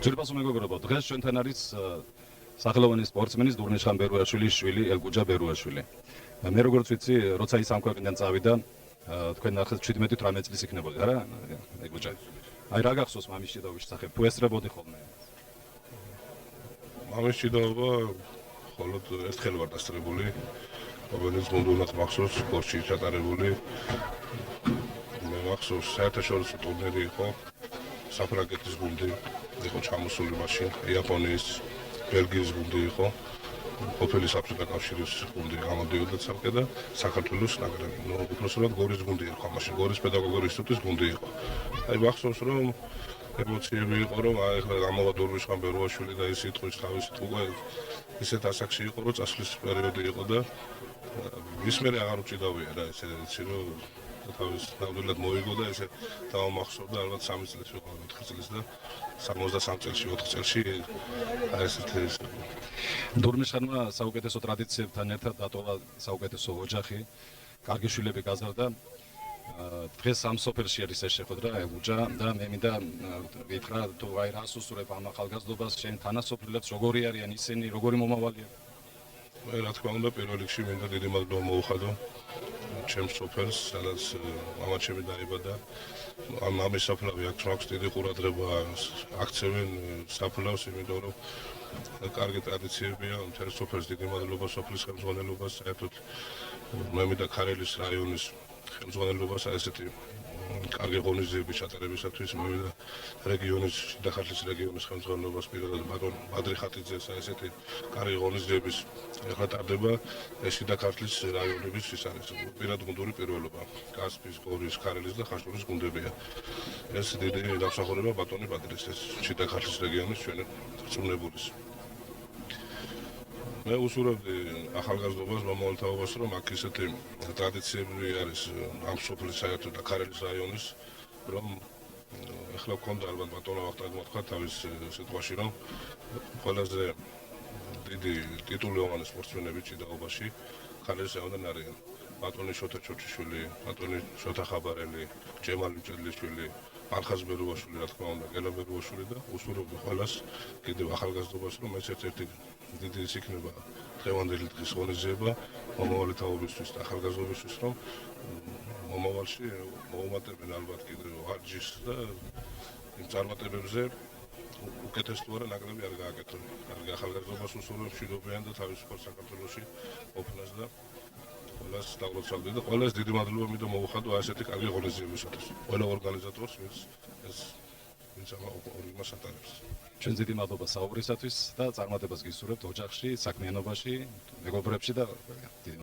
Ძირფასო მეგობრებო, დღეს ჩვენთან არის სახელოვანი სპორტსმენის დურნეშხან ბერუაშვილის შვილი ელგუჯა ბერუაშვილი. მე როგორც ვიცი, როცა ის ამ ქვეყნიდან წავიდა, თქვენ ნახეთ 17-18 წლის იქნებოდა რა, ელგუჯა. აი რა გახსოვს მამის ჭიდაობის შესახებ? თუ ესწრებოდი ხოლმე? მამის ჭიდაობა მხოლოდ ერთხელ ვარ დასწრებული, რომელიც გუნდურად მახსოვს, სპორტში ჩატარებული. მე მახსოვს საერთაშორისო ტურნირი იყო, საფრანგეთის გუნდი იყო ჩამოსული მაშინ, იაპონიის, ბელგიის გუნდი იყო, ყოფილი საფრანგეთის კავშირის გუნდი გამოდიოდა ცალკე და საქართველოს ნაკრები. ნუ უბრალოდ გორის გუნდი იყო მაშინ, გორის პედაგოგიური ინსტიტუტის გუნდი იყო. აი მახსოვს რომ ემოციები იყო რომ აი ახლა გამოვა დურმიშხან ბერუაშვილი და ის სიტყვის თავისი უკვე ისეთ ასაკში იყო რომ წასვლის პერიოდი იყო და ის მე აღარ უჭიდავია რა ესე იცი რომ თავის ნამდვილად მოიგო და ესე დავამახსოვრდა ალბათ 3 წელს ვიყავ 4 წელს და 63 წელში 4 წელში აი ესეთი დურმიშხანმა საუკეთესო ტრადიციებთან ერთად დატოვა საუკეთესო ოჯახი, კარგი შვილები გაზარდა. დღეს ამ სოფელში არის ეს შეხვედრა ელგუჯა და მე მინდა გითხრა თუ აი რას უსურებ ამ ახალგაზრდობას შენ თანასოფლელებს როგორი არიან ისინი, როგორი მომავალია? მე რა თქმა უნდა პირველ რიგში მინდა დიდი მადლობა მოუხადო ჩემს სოფელს, სადაც მამაჩემი დაიბადა. ამ ამის საფლავი აქვს დიდი ყურადღება აქცევენ საფლავს, იმიტომ რომ კარგი ტრადიციებია, მთელ სოფელს დიდი მადლობა სოფლის ხელმძღვანელობას, საერთოდ მე მინდა ქარელის რაიონის ხელმძღვანელობას ესეთი კარგი ღონისძიების ჩატარებისათვის მე მინდა რეგიონის შიდახარლის რეგიონის ხელმძღვანელობას პირადად ბატონ ბადრი ხატიძეს ესეთი კარგი ღონისძიების ახლა ტარდება შიდახარლის რაიონების ის არის პირად გუნდური პირველობა კასპის, გორის, ქარელის და ხაშურის გუნდებია. ეს დიდი დამსახურება ბატონი ბადრის ეს შიდახარლის რეგიონის ჩვენ წვნებულის. მე უსურვებდი ახალგაზრდობას მომავალთაობას რომ აქ ისეთი ტრადიციები არის ამ სოფლის საერთოდ და ქარელის რაიონის რომ ახლა გქონდა ალბათ ბატონო ვახტანგმა თქვა თავის სიტყვაში რომ ყველაზე დიდი ტიტულოვანი სპორტსმენები ჭიდაობაში ქარელის რაიონიდან არიან. ბატონი შოთა ჩოჩიშვილი, ბატონი შოთა ხაბარელი, ჯემალი მჭედლიშვილი, არხაზ ბერუაშვილი, რა თქმა უნდა, გელა ბერუაშვილი და უსურვებდი ყველას კიდევ ახალგაზრდობას რომ ეს ერთ-ერთი დიდი ის იქნება დღევანდელი დღის ღონისძიება მომავალი თაობისთვის და ახალგაზრდობისთვის რომ მომავალში მოუმატებენ ალბათ კიდევ ვარჯიშს და იმ წარმატებებზე უკეთეს თუ არა ნაკრები არ გააკეთონ. კარგი ახალგაზრდობას უსურვებ მშვიდობიან და თავისუფალ საქართველოში ყოფნას და ყველას დაგლოცავდი და ყველას დიდი მადლობა მინდა მოუხადო ასეთი კარგი ღონისძიებისათვის. ყველა ორგანიზატორს ვინც ამ ორიმას ატარებს. ჩვენ დიდი მადლობა საუბრისათვის და წარმატებას გისურვებთ ოჯახში, საქმიანობაში, მეგობრებში და